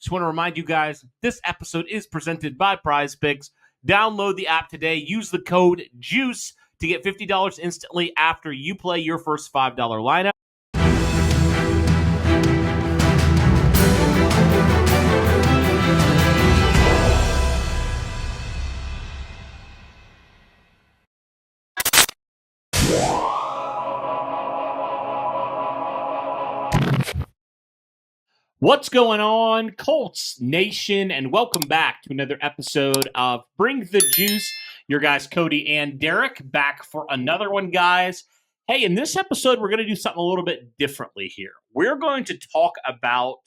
Just want to remind you guys, this episode is presented by PrizePicks. Download the app today. Use the code JUICE to get $50 instantly after you play your first $5 lineup. What's going on, Colts Nation, and welcome back to another episode of Bring the Juice. Your guys, Cody and Derek, back for another one, guys. Hey, in this episode, we're going to do something a little bit differently here. We're going to talk about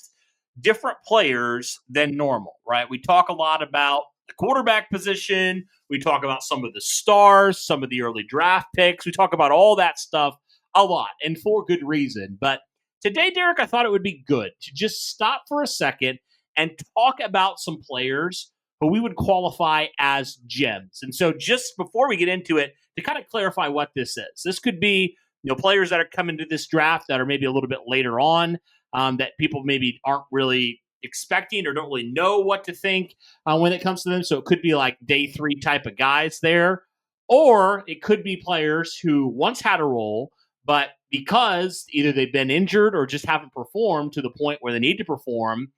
different players than normal, right? We talk a lot about the quarterback position. We talk about some of the stars, some of the early draft picks. We talk about all that stuff a lot, and for good reason. But today, Derek, I thought it would be good to just stop for a second and talk about some players who we would qualify as gems. And so just before we get into it, to kind of clarify what this is, this could be players that are coming to this draft that are maybe a little bit later on, that people maybe aren't really expecting or don't really know what to think when it comes to them. So it could be like day 3 type of guys there, or it could be players who once had a role, but because either they've been injured or just haven't performed to the point where they need to perform,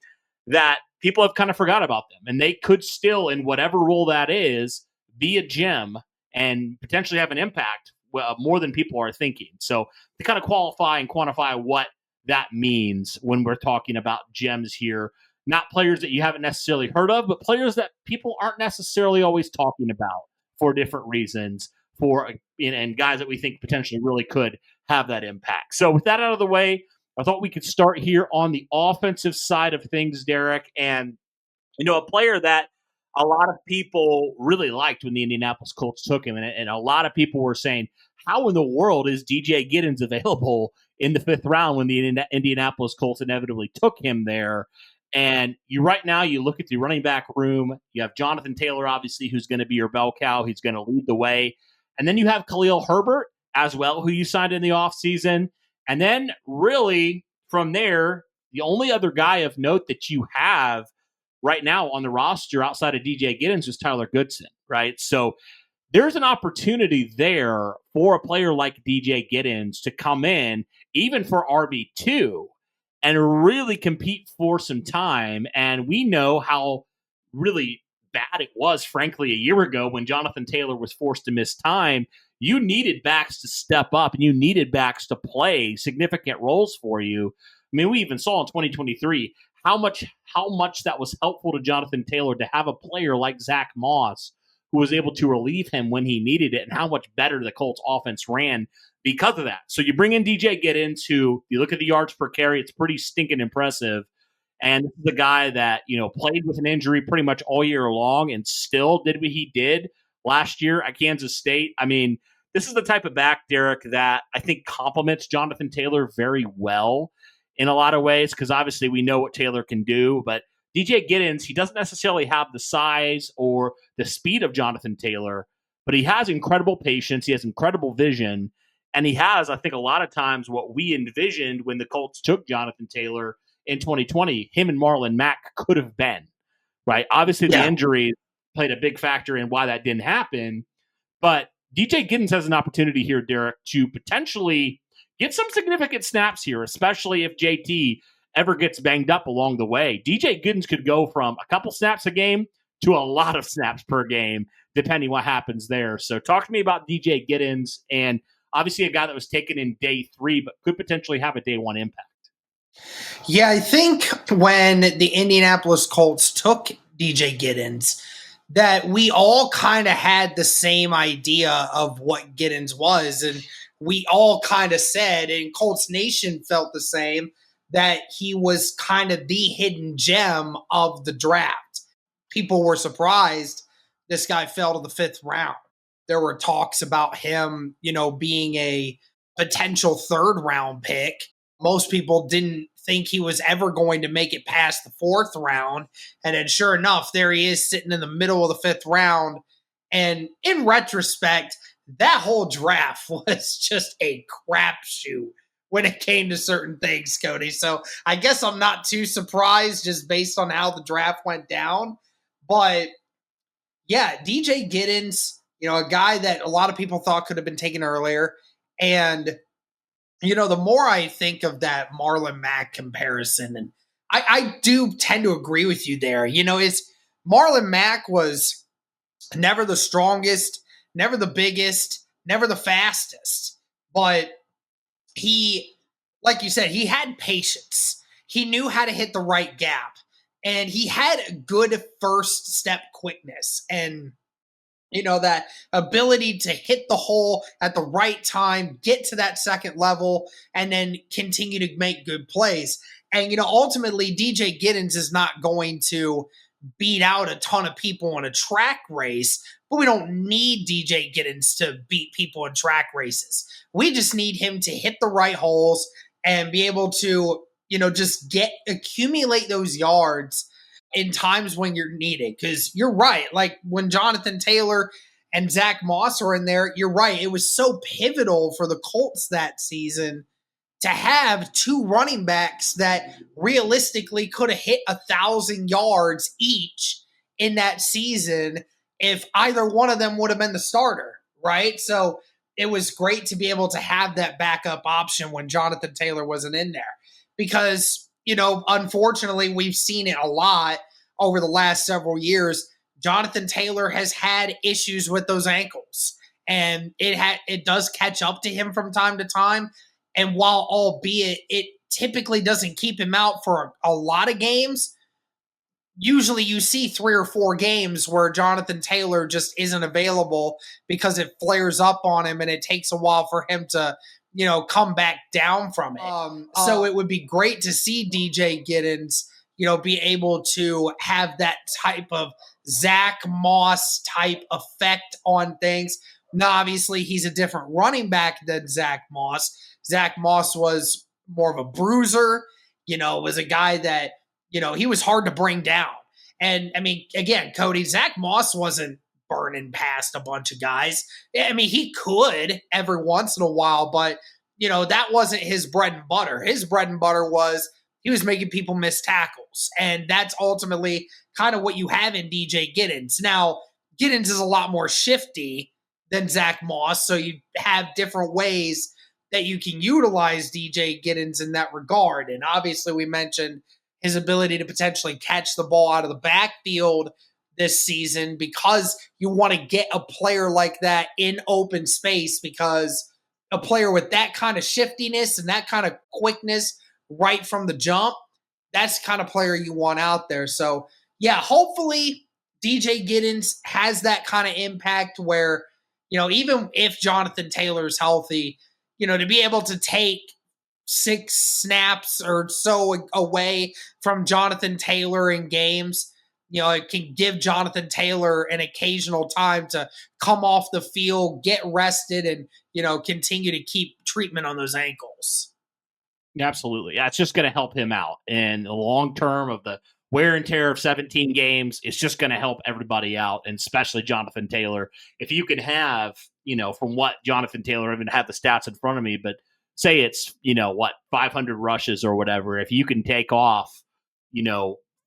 that people have kind of forgot about them. And they could still, in whatever role that is, be a gem and potentially have an impact more than people are thinking. So to kind of qualify and quantify what that means when we're talking about gems here, not players that you haven't necessarily heard of, but players that people aren't necessarily always talking about for different reasons, and guys that we think potentially really could have that impact. So with that out of the way, I thought we could start here on the offensive side of things, Derek. And, a player that a lot of people really liked when the Indianapolis Colts took him. And a lot of people were saying, how in the world is DJ Giddens available in the 5th round when the Indianapolis Colts inevitably took him there? And right now, you look at the running back room. You have Jonathan Taylor, obviously, who's going to be your bell cow. He's going to lead the way. And then you have Khalil Herbert as well, who you signed in the offseason. And then really from there, the only other guy of note that you have right now on the roster outside of DJ Giddens is Tyler Goodson, right? So there's an opportunity there for a player like DJ Giddens to come in, even for RB2, and really compete for some time. And we know how really bad it was, frankly, a year ago when Jonathan Taylor was forced to miss time. You needed backs to step up, and you needed backs to play significant roles for you. I mean, we even saw in 2023 how much that was helpful to Jonathan Taylor to have a player like Zach Moss who was able to relieve him when he needed it, and how much better the Colts offense ran because of that. So you bring in DJ Giddens, who, you look at the yards per carry, it's pretty stinking impressive. And this is a guy that, played with an injury pretty much all year long and still did what he did last year at Kansas State. I mean, this is the type of back, Derek, that I think complements Jonathan Taylor very well in a lot of ways, because obviously we know what Taylor can do. But DJ Giddens, he doesn't necessarily have the size or the speed of Jonathan Taylor, but he has incredible patience. He has incredible vision. And he has, I think, a lot of times what we envisioned when the Colts took Jonathan Taylor in 2020, him and Marlon Mack could have been, right? Obviously, the injury played a big factor in why that didn't happen. But DJ Giddens has an opportunity here, Derek, to potentially get some significant snaps here, especially if JT ever gets banged up along the way. DJ Giddens could go from a couple snaps a game to a lot of snaps per game, depending what happens there. So talk to me about DJ Giddens, and obviously a guy that was taken in day 3, but could potentially have a day 1 impact. Yeah, I think when the Indianapolis Colts took DJ Giddens, that we all kind of had the same idea of what Giddens was. And we all kind of said, and Colts Nation felt the same, that he was kind of the hidden gem of the draft. People were surprised this guy fell to the 5th round. There were talks about him, being a potential 3rd round pick. Most people didn't think he was ever going to make it past the 4th round. And then sure enough, there he is sitting in the middle of the 5th round. And in retrospect, that whole draft was just a crapshoot when it came to certain things, Cody. So I guess I'm not too surprised just based on how the draft went down. But yeah, DJ Giddens, a guy that a lot of people thought could have been taken earlier. And, the more I think of that Marlon Mack comparison, and I do tend to agree with you there, is Marlon Mack was never the strongest, never the biggest, never the fastest. But he, like you said, he had patience. He knew how to hit the right gap. And he had a good first step quickness. And that ability to hit the hole at the right time, get to that second level, and then continue to make good plays. And, ultimately, DJ Giddens is not going to beat out a ton of people in a track race, but we don't need DJ Giddens to beat people in track races. We just need him to hit the right holes and be able to, just accumulate those yards in times when you're needed. Because you're right. Like when Jonathan Taylor and Zach Moss were in there, you're right. It was so pivotal for the Colts that season to have two running backs that realistically could have hit 1,000 yards each in that season if either one of them would have been the starter, right? So it was great to be able to have that backup option when Jonathan Taylor wasn't in there. Because, unfortunately, we've seen it a lot over the last several years. Jonathan Taylor has had issues with those ankles, and it does catch up to him from time to time. And while albeit it typically doesn't keep him out for a lot of games, usually you see 3 or 4 games where Jonathan Taylor just isn't available because it flares up on him and it takes a while for him to, come back down from it. So it would be great to see DJ Giddens, be able to have that type of Zach Moss type effect on things. Now, obviously, he's a different running back than Zach Moss. Zach Moss was more of a bruiser, was a guy that, he was hard to bring down. And, I mean, again, Cody, Zach Moss wasn't burning past a bunch of guys. I mean, he could every once in a while, but, that wasn't his bread and butter. His bread and butter was he was making people miss tackles. And that's ultimately kind of what you have in DJ Giddens. Now, Giddens is a lot more shifty than Zach Moss, so you have different ways that you can utilize DJ Giddens in that regard. And obviously we mentioned his ability to potentially catch the ball out of the backfield this season because you want to get a player like that in open space, because a player with that kind of shiftiness and that kind of quickness right from the jump, that's the kind of player you want out there. So, yeah, hopefully DJ Giddens has that kind of impact where, even if Jonathan Taylor's healthy, to be able to take 6 snaps or so away from Jonathan Taylor in games, it can give Jonathan Taylor an occasional time to come off the field, get rested, and, continue to keep treatment on those ankles. Absolutely. Yeah, it's just going to help him out. And the long term of the wear and tear of 17 games, it's just going to help everybody out, and especially Jonathan Taylor. If you can have, from what Jonathan Taylor, I even have the stats in front of me, but say it's, 500 rushes or whatever. If you can take off,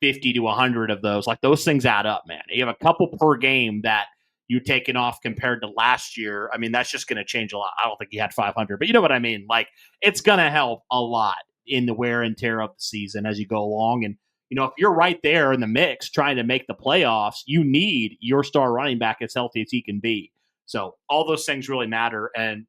50 to 100 of those, like those things add up, man. You have a couple per game that you're taking off compared to last year. I mean, that's just going to change a lot. I don't think he had 500, but you know what I mean? Like, it's going to help a lot in the wear and tear of the season as you go along. And, if you're right there in the mix trying to make the playoffs, you need your star running back as healthy as he can be. So all those things really matter. And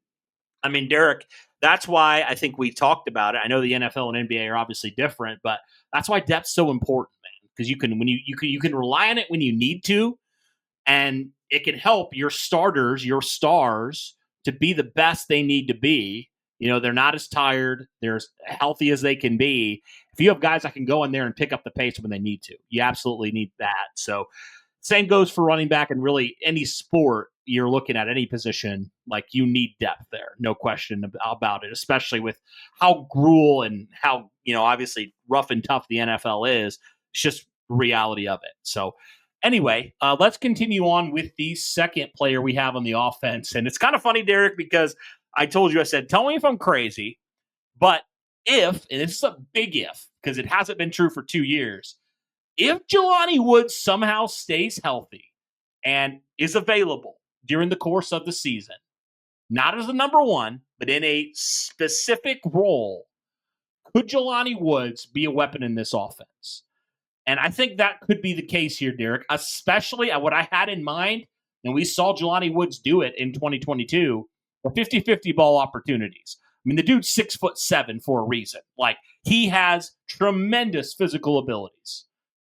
I mean, Derek, that's why I think we talked about it. I know the NFL and NBA are obviously different, but that's why depth's so important, man. Because you can rely on it when you need to, and it can help your starters, your stars, to be the best they need to be. They're not as tired. They're as healthy as they can be. If you have guys that can go in there and pick up the pace when they need to, you absolutely need that. So same goes for running back, and really any sport you're looking at, any position, like you need depth there. No question about it, especially with how gruel and how, obviously rough and tough the NFL is. It's just the reality of it. So anyway, let's continue on with the second player we have on the offense. And it's kind of funny, Derek, because I told you, I said, tell me if I'm crazy, But if, and this is a big if, because it hasn't been true for 2 years, if Jelani Woods somehow stays healthy and is available during the course of the season, not as the number one, but in a specific role, could Jelani Woods be a weapon in this offense? And I think that could be the case here, Derek, especially at what I had in mind, and we saw Jelani Woods do it in 2022, the 50-50 ball opportunities. I mean, the dude's 6'7" for a reason. Like, he has tremendous physical abilities.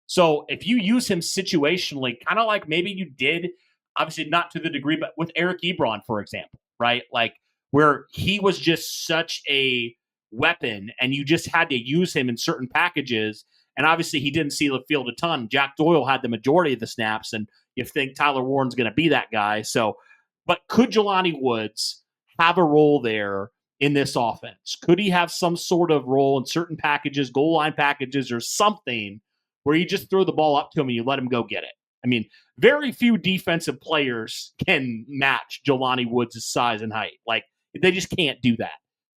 So if you use him situationally, kind of like maybe you did, obviously not to the degree, but with Eric Ebron, for example, right? Like, where he was just such a weapon and you just had to use him in certain packages. And obviously he didn't see the field a ton. Jack Doyle had the majority of the snaps, and you think Tyler Warren's going to be that guy. So, but could Jelani Woods have a role there in this offense? Could he have some sort of role in certain packages, goal line packages, or something where you just throw the ball up to him and you let him go get it? I mean, very few defensive players can match Jelani Woods' size and height. Like, they just can't do that.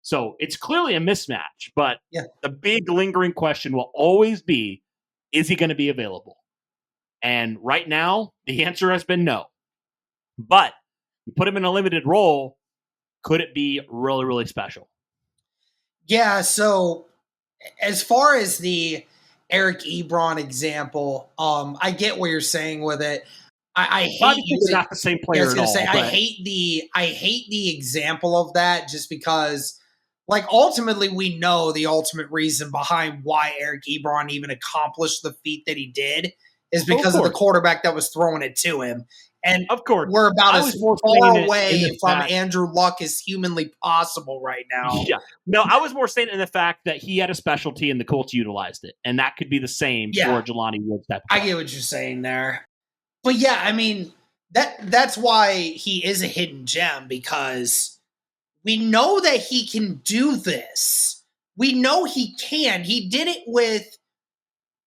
So it's clearly a mismatch, but the big lingering question will always be, is he going to be available? And right now, the answer has been no. But you put him in a limited role, could it be really, really special? Yeah, so as far as the Eric Ebron example, I get what you're saying with it. I hate it's not the same player at all. I hate the example of that just because, like, ultimately we know the ultimate reason behind why Eric Ebron even accomplished the feat that he did is because of the quarterback that was throwing it to him. And of course, we're about as far away from Andrew Luck as humanly possible right now. Yeah. No, I was more saying in the fact that he had a specialty and the Colts utilized it. And that could be the same for Jelani Woods. I get what you're saying there. But yeah, I mean, that's why he is a hidden gem, because we know that he can do this. We know he can. He did it with,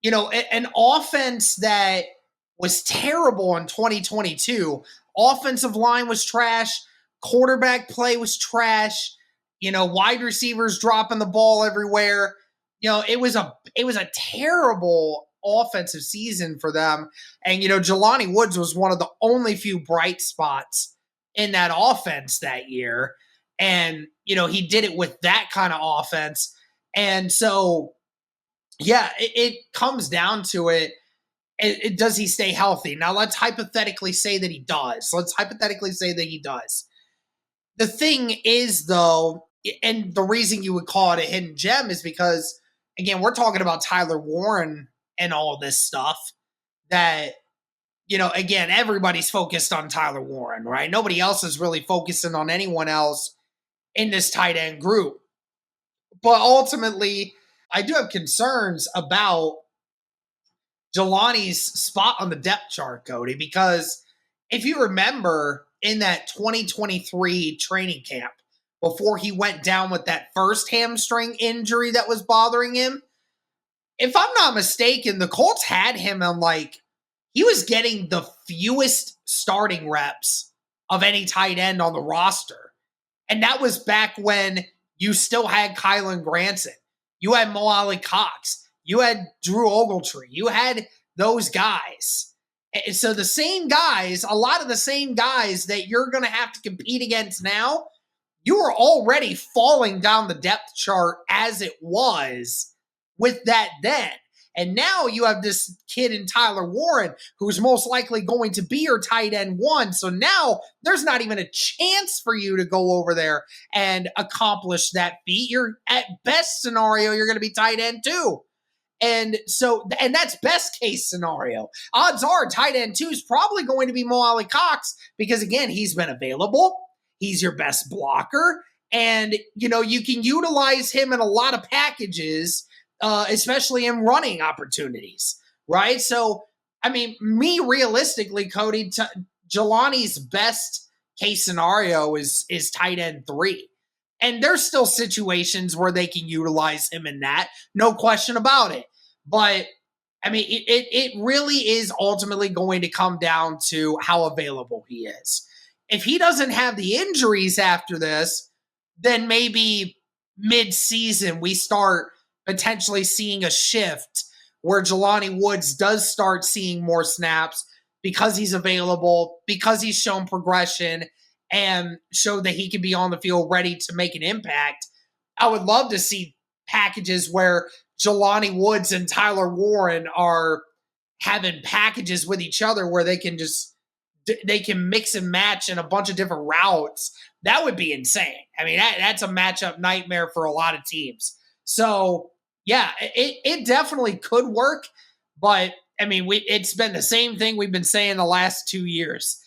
an offense that was terrible in 2022. Offensive line was trash. Quarterback play was trash. Wide receivers dropping the ball everywhere. It was a terrible offensive season for them. And, Jelani Woods was one of the only few bright spots in that offense that year. And, he did it with that kind of offense. And so, yeah, it comes down to it. Does he stay healthy? Now, let's hypothetically say that he does. The thing is, though, and the reason you would call it a hidden gem is because, again, we're talking about Tyler Warren and all this stuff that, again, everybody's focused on Tyler Warren, right? Nobody else is really focusing on anyone else in this tight end group. But ultimately, I do have concerns about Jelani's spot on the depth chart, Cody, because if you remember in that 2023 training camp, before he went down with that first hamstring injury that was bothering him, if I'm not mistaken, the Colts had him on, he was getting the fewest starting reps of any tight end on the roster. And that was back when you still had Kylan Granson. You had Mo Ali Cox. You had Drew Ogletree. You had those guys. And so the same guys, a lot of the same guys that you're going to have to compete against now, you are already falling down the depth chart as it was with that then. And now you have this kid in Tyler Warren who's most likely going to be your tight end one. So now there's not even a chance for you to go over there and accomplish that feat. You're, at best scenario, you're going to be tight end two. And that's best case scenario. Odds are tight end two is probably going to be Mo Ali Cox because, again, he's been available. He's your best blocker. And, you can utilize him in a lot of packages, especially in running opportunities, right? So, I mean, realistically, Cody, Jelani's best case scenario is tight end three. And there's still situations where they can utilize him in that, no question about it. But, I mean, it really is ultimately going to come down to how available he is. If he doesn't have the injuries after this, then maybe mid-season we start potentially seeing a shift where Jelani Woods does start seeing more snaps because he's available, because he's shown progression and showed that he can be on the field ready to make an impact. I would love to see packages where Jelani Woods and Tyler Warren are having packages with each other where they can mix and match in a bunch of different routes. That would be insane. I mean, that's a matchup nightmare for a lot of teams. So, yeah, it definitely could work. But, I mean, it's been the same thing we've been saying the last 2 years.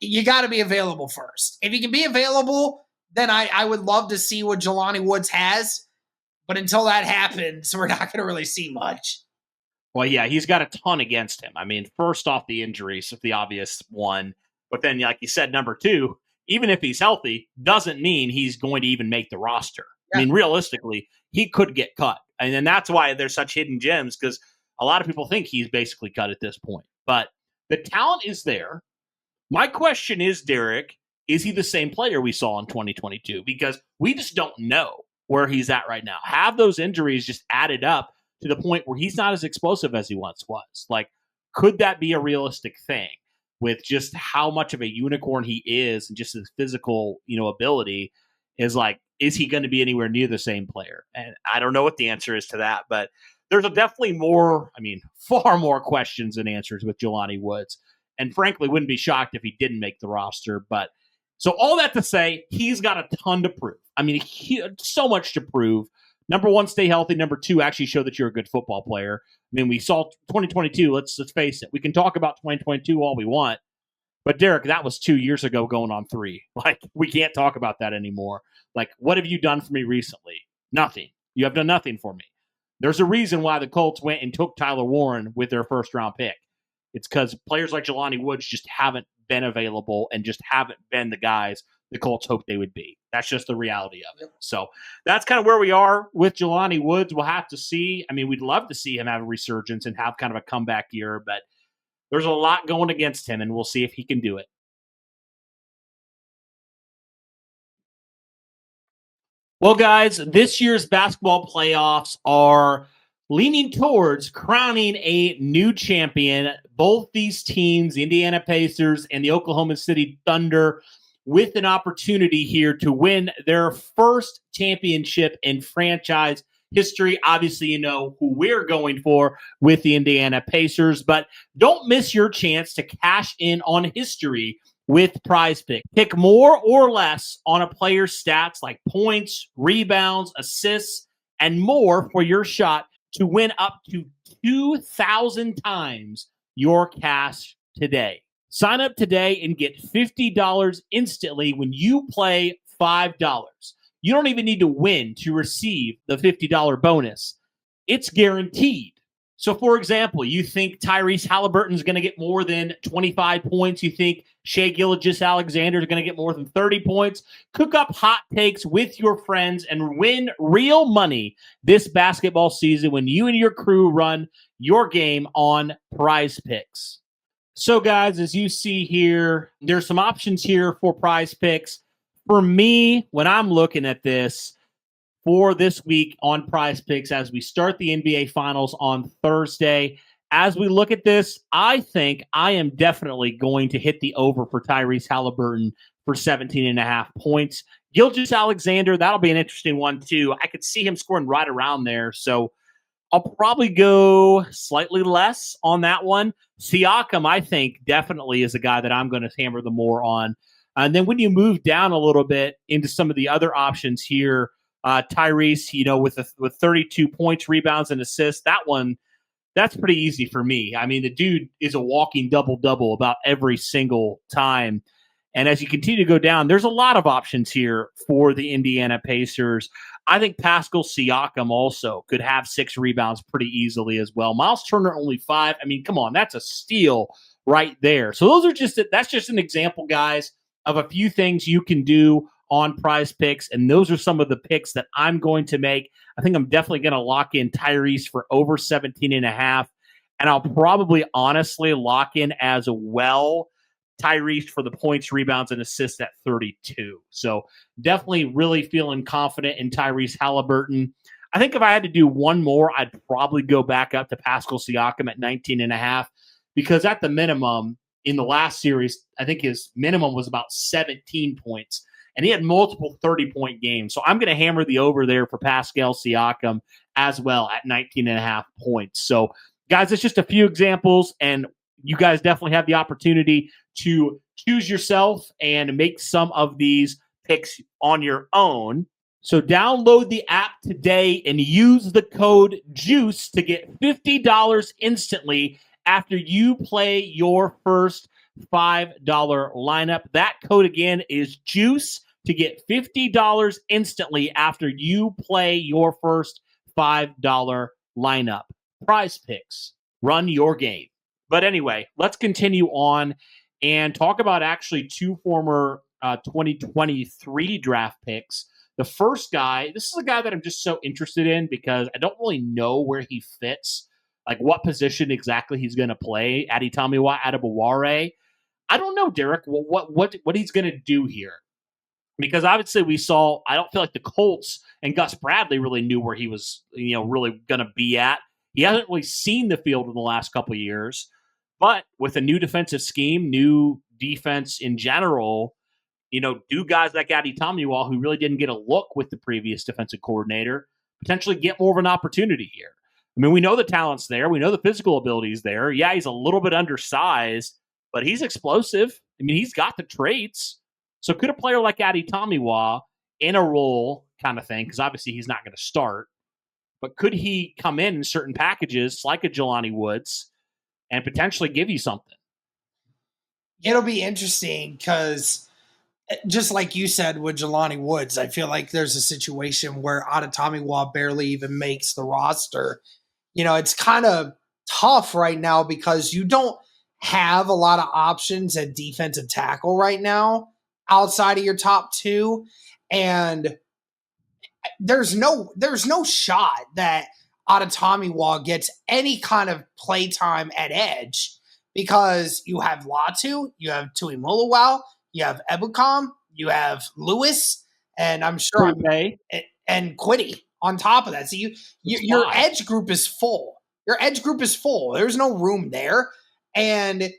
You got to be available first. If you can be available, then I would love to see what Jelani Woods has. But until that happens, we're not going to really see much. Well, yeah, he's got a ton against him. I mean, first off, the injuries, the obvious one. But then, like you said, number two, even if he's healthy, doesn't mean he's going to even make the roster. Yeah. I mean, realistically, he could get cut. And then that's why there's such hidden gems, because a lot of people think he's basically cut at this point. But the talent is there. My question is, Derek, is he the same player we saw in 2022? Because we just don't know where he's at right now. Have those injuries just added up to the point where he's not as explosive as he once was? Like, could that be a realistic thing with just how much of a unicorn he is and just his physical, ability is like, is he going to be anywhere near the same player? And I don't know what the answer is to that, but there's definitely far more questions than answers with Jelani Woods. And frankly, wouldn't be shocked if he didn't make the roster. But so all that to say, he's got a ton to prove. I mean, so much to prove. Number one, stay healthy. Number two, actually show that you're a good football player. I mean, we saw 2022. Let's face it. We can talk about 2022 all we want, but Derek, that was 2 years ago, going on 3. Like, we can't talk about that anymore. Like, what have you done for me recently? Nothing. You have done nothing for me. There's a reason why the Colts went and took Tyler Warren with their first-round pick. It's because players like Jelani Woods just haven't been available and just haven't been the guys the Colts hoped they would be. That's just the reality of it. So that's kind of where we are with Jelani Woods. We'll have to see. I mean, we'd love to see him have a resurgence and have kind of a comeback year, but there's a lot going against him, and we'll see if he can do it. Well, guys, this year's basketball playoffs are leaning towards crowning a new champion. Both these teams, the Indiana Pacers and the Oklahoma City Thunder, with an opportunity here to win their first championship in franchise history. Obviously, you know who we're going for with the Indiana Pacers, but don't miss your chance to cash in on history with PrizePicks. Pick more or less on a player's stats like points, rebounds, assists, and more for your shot to win up to 2,000 times your cash today. Sign up today and get $50 instantly when you play $5. You don't even need to win to receive the $50 bonus. It's guaranteed. So, for example, you think Tyrese Halliburton's going to get more than 25 points. You think Shai Gilgeous-Alexander is going to get more than 30 points. Cook up hot takes with your friends and win real money this basketball season when you and your crew run your game on PrizePicks. So, guys, as you see here, there's some options here for PrizePicks. For me, when I'm looking at this for this week on PrizePicks, as we start the NBA Finals on Thursday, as we look at this, I think I am definitely going to hit the over for Tyrese Halliburton for 17.5 points. Gilgeous-Alexander, that'll be an interesting one, too. I could see him scoring right around there, so I'll probably go slightly less on that one. Siakam, I think, definitely is a guy that I'm going to hammer the more on. And then when you move down a little bit into some of the other options here, Tyrese, with 32 points, rebounds, and assists, that's pretty easy for me. I mean, the dude is a walking double-double about every single time. And as you continue to go down, there's a lot of options here for the Indiana Pacers. I think Pascal Siakam also could have 6 rebounds pretty easily as well. Miles Turner only 5. I mean, come on, that's a steal right there. So that's just an example, guys, of a few things you can do on PrizePicks, and those are some of the picks that I'm going to make. I think I'm definitely going to lock in Tyrese for over 17.5, and I'll probably honestly lock in as well Tyrese for the points, rebounds, and assists at 32. So definitely really feeling confident in Tyrese Halliburton. I think if I had to do one more, I'd probably go back up to Pascal Siakam at 19.5, because at the minimum in the last series, I think his minimum was about 17 points, and he had multiple 30-point games. So I'm going to hammer the over there for Pascal Siakam as well at 19.5 points. So, guys, it's just a few examples, and you guys definitely have the opportunity to choose yourself and make some of these picks on your own. So download the app today and use the code JUICE to get $50 instantly after you play your first $5 lineup. That code again is JUICE to get $50 instantly after you play your first $5 lineup. PrizePicks. Run your game. But anyway, let's continue on and talk about actually two former 2023 draft picks. The first guy, this is a guy that I'm just so interested in because I don't really know where he fits, like what position exactly he's going to play. Adetomiwa Adebawore. I don't know, Derek, what he's going to do here. Because obviously we saw, I don't feel like the Colts and Gus Bradley really knew where he was, really going to be at. He hasn't really seen the field in the last couple of years. But with a new defensive scheme, new defense in general, do guys like Adetomiwa, who really didn't get a look with the previous defensive coordinator, potentially get more of an opportunity here? I mean, we know the talent's there. We know the physical ability is there. Yeah, he's a little bit undersized, but he's explosive. I mean, he's got the traits. So could a player like Adetomiwa in a role kind of thing, because obviously he's not going to start, but could he come in certain packages like a Jelani Woods and potentially give you something? It'll be interesting because just like you said with Jelani Woods, I feel like there's a situation where Adetomiwa barely even makes the roster. It's kind of tough right now because you don't have a lot of options at defensive tackle right now outside of your top two. And there's no shot that Adetomiwa gets any kind of playtime at edge because you have Latu, you have Tuimuluau, you have Ebukam, you have Lewis, and I'm sure and Quiddy on top of that. So your edge group is full. Your edge group is full. There's no room there. And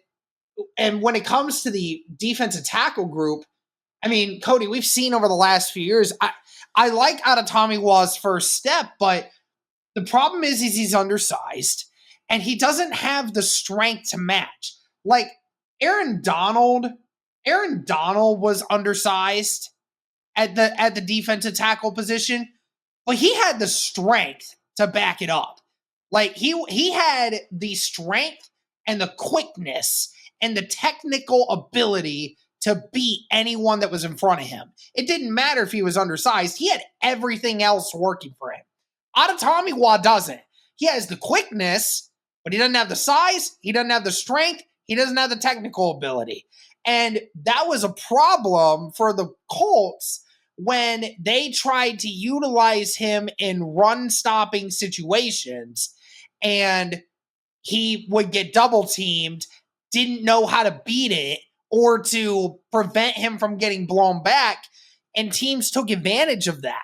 when it comes to the defensive tackle group, I mean, Cody, we've seen over the last few years, I like Adetomiwa's first step, but the problem is he's undersized and he doesn't have the strength to match. Like Aaron Donald was undersized at the defensive tackle position, but he had the strength to back it up. Like he had the strength and the quickness and the technical ability to beat anyone that was in front of him. It didn't matter if he was undersized. He had everything else working for him. Adetomiwa doesn't. He has the quickness, but he doesn't have the size. He doesn't have the strength. He doesn't have the technical ability. And that was a problem for the Colts when they tried to utilize him in run-stopping situations, and he would get double-teamed, didn't know how to beat it, or to prevent him from getting blown back, and teams took advantage of that.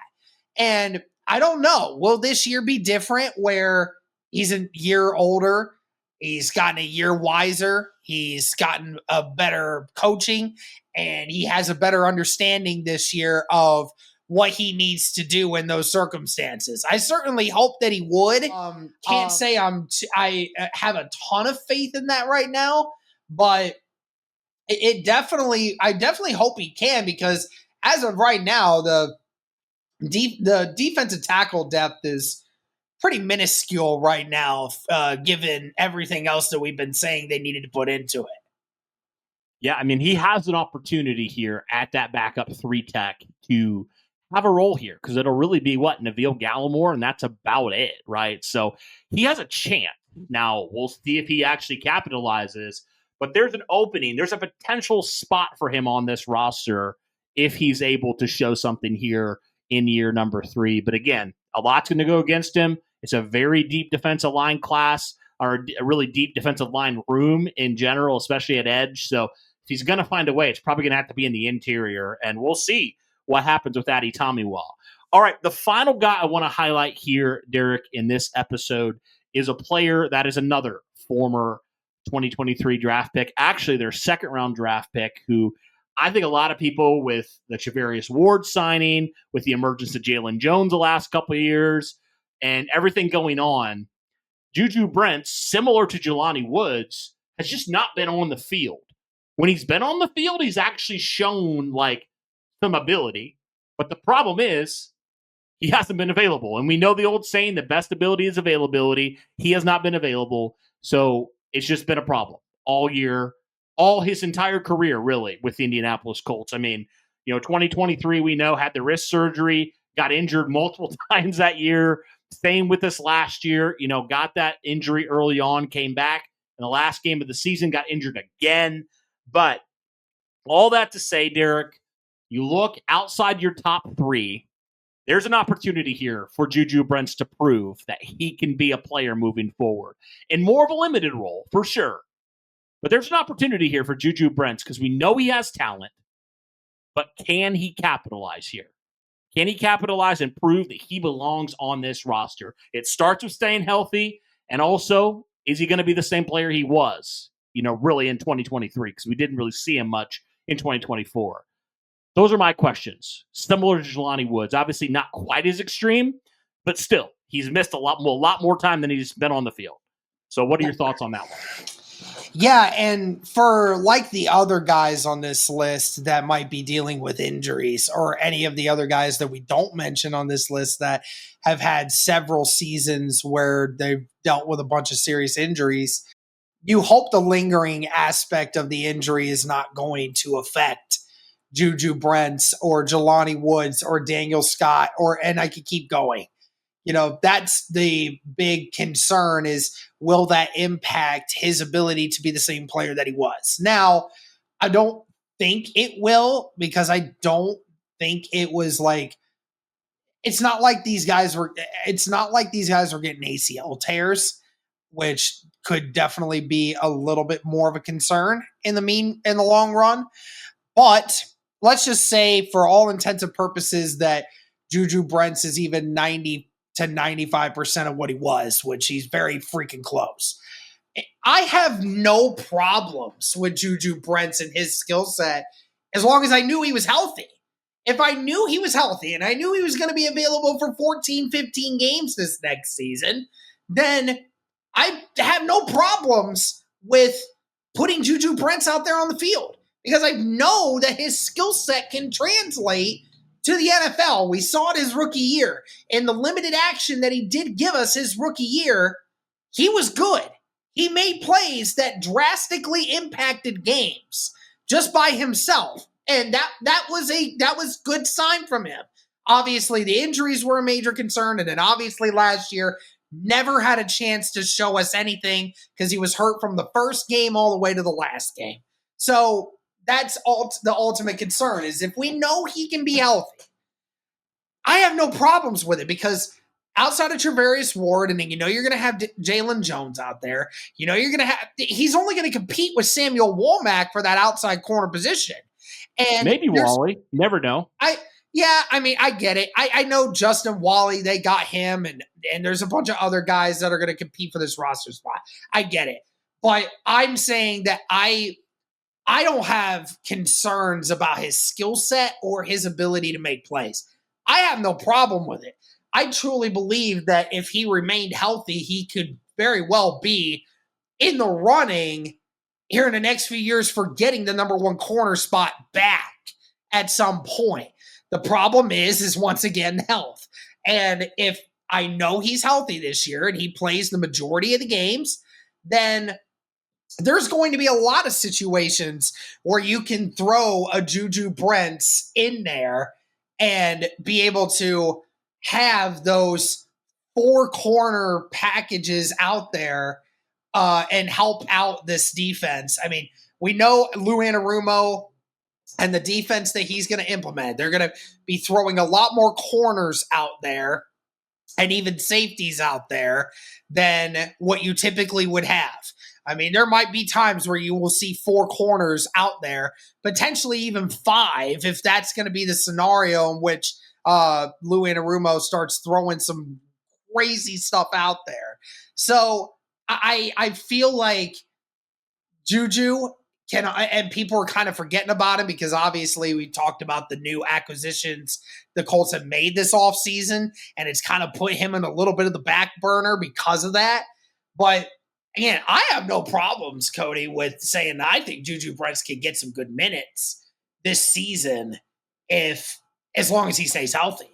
And I don't know, will this year be different where he's a year older, he's gotten a year wiser, he's gotten a better coaching, and he has a better understanding this year of what he needs to do in those circumstances? I certainly hope that he would. Can't say I have a ton of faith in that right now, but I definitely hope he can, because as of right now, the defensive tackle depth is pretty minuscule right now, given everything else that we've been saying they needed to put into it. Yeah, I mean, he has an opportunity here at that backup 3 tech to have a role here, because it'll really be Neville Gallimore, and that's about it, right? So he has a chance. Now, we'll see if he actually capitalizes, but there's an opening. There's a potential spot for him on this roster if he's able to show something here in year number 3. But again, a lot's going to go against him. It's a very deep defensive line class, or a really deep defensive line room in general, especially at edge. So if he's going to find a way, it's probably going to have to be in the interior, and we'll see what happens with Adetomiwa. All right, the final guy I want to highlight here, Derek, in this episode is a player that is another former 2023 draft pick, actually their second-round draft pick, who I think a lot of people with the Charvarius Ward signing, with the emergence of Jalen Jones the last couple of years, and everything going on, JuJu Brents, similar to Jelani Woods, has just not been on the field. When he's been on the field, he's actually shown like some ability. But the problem is he hasn't been available. And we know the old saying, the best ability is availability. He has not been available. So it's just been a problem all year, all his entire career, really, with the Indianapolis Colts. I mean, 2023, we know, had the wrist surgery, got injured multiple times that year. Same with us last year, got that injury early on, came back in the last game of the season, got injured again. But all that to say, Derek, you look outside your top three, there's an opportunity here for JuJu Brents to prove that he can be a player moving forward in more of a limited role, for sure. But there's an opportunity here for JuJu Brents because we know he has talent, but can he capitalize here? Can he capitalize and prove that he belongs on this roster? It starts with staying healthy, and also, is he going to be the same player he was, really in 2023? Because we didn't really see him much in 2024. Those are my questions. Similar to Jelani Woods, obviously not quite as extreme, but still, he's missed a lot more time than he's been on the field. So what are your thoughts on that one? Yeah, and for like the other guys on this list that might be dealing with injuries, or any of the other guys that we don't mention on this list that have had several seasons where they've dealt with a bunch of serious injuries, you hope the lingering aspect of the injury is not going to affect JuJu Brents or Jelani Woods or Daniel Scott, and I could keep going. That's the big concern, is will that impact his ability to be the same player that he was? Now, I don't think it will, because I don't think it was like, it's not like these guys were getting ACL tears, which could definitely be a little bit more of a concern in the long run. But let's just say, for all intents and purposes, that JuJu Brents is even 90 to 95% of what he was, which he's very freaking close. I have no problems with JuJu Brents and his skill set as long as I knew he was healthy. If I knew he was healthy and I knew he was going to be available for 14, 15 games this next season, then I have no problems with putting JuJu Brents out there on the field, because I know that his skill set can translate to the NFL. We saw it his rookie year. In the limited action that he did give us his rookie year, he was good. He made plays that drastically impacted games just by himself. And that was good sign from him. Obviously, the injuries were a major concern, and then obviously last year never had a chance to show us anything because he was hurt from the first game all the way to the last game. So that's the ultimate concern, is if we know he can be healthy, I have no problems with it, because outside of Charvarius Ward, and then you're going to have Jalen Jones out there, he's only going to compete with Samuel Womack for that outside corner position. And maybe Wally, never know. I get it. I know Justin Wally, they got him, and there's a bunch of other guys that are going to compete for this roster spot. I get it. But I'm saying that I don't have concerns about his skill set or his ability to make plays. I have no problem with it. I truly believe that if he remained healthy, he could very well be in the running here in the next few years for getting the number one corner spot back at some point. The problem is once again, health. And if I know he's healthy this year and he plays the majority of the games, then there's going to be a lot of situations where you can throw a JuJu Brents in there and be able to have those four corner packages out there and help out this defense. I mean, we know Lou Anarumo and the defense that he's going to implement. They're going to be throwing a lot more corners out there and even safeties out there than what you typically would have. I mean, there might be times where you will see 4 corners out there, potentially even 5, if that's going to be the scenario in which Lou Anarumo starts throwing some crazy stuff out there. So I feel like JuJu and people are kind of forgetting about him because obviously we talked about the new acquisitions the Colts have made this offseason, and it's kind of put him in a little bit of the back burner because of that. But again, I have no problems, Cody, with saying that I think JuJu Brents can get some good minutes this season as long as he stays healthy.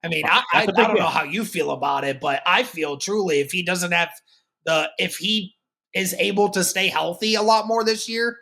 I mean, I don't know how you feel about it, but I feel truly if he doesn't have if he is able to stay healthy a lot more this year,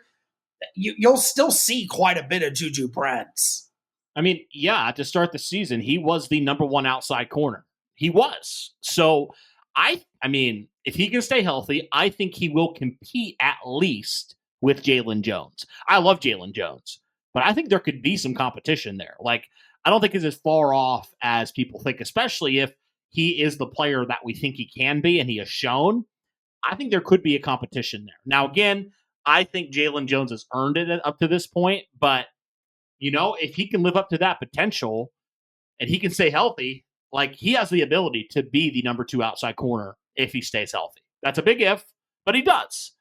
you'll still see quite a bit of JuJu Brents. I mean, yeah, to start the season, he was the number 1 outside corner. He was. So I mean, if he can stay healthy, I think he will compete at least with Jalen Jones. I love Jalen Jones, but I think there could be some competition there. Like, I don't think it's as far off as people think, especially if he is the player that we think he can be and he has shown. I think there could be a competition there. Now, again, I think Jalen Jones has earned it up to this point, but, if he can live up to that potential and he can stay healthy, like, he has the ability to be the number 2 outside corner if he stays healthy. That's a big if, but he does.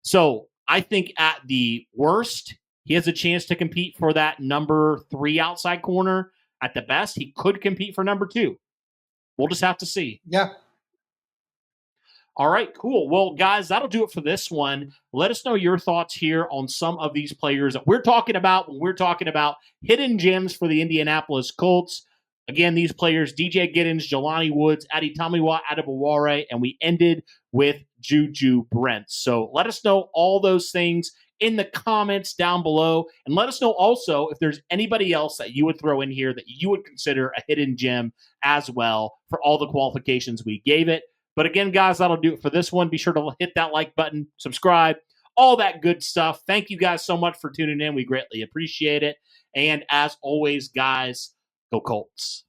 So I think at the worst, he has a chance to compete for that number 3 outside corner. At the best, he could compete for number 2. We'll just have to see. Yeah. All right, cool. Well, guys, that'll do it for this one. Let us know your thoughts here on some of these players that we're talking about when we're talking about hidden gems for the Indianapolis Colts. Again, these players, DJ Giddens, Jelani Woods, Adetomiwa Adebawore, and we ended with JuJu Brents. So let us know all those things in the comments down below. And let us know also if there's anybody else that you would throw in here that you would consider a hidden gem as well for all the qualifications we gave it. But again, guys, that'll do it for this one. Be sure to hit that like button, subscribe, all that good stuff. Thank you guys so much for tuning in. We greatly appreciate it. And as always, guys, go Colts.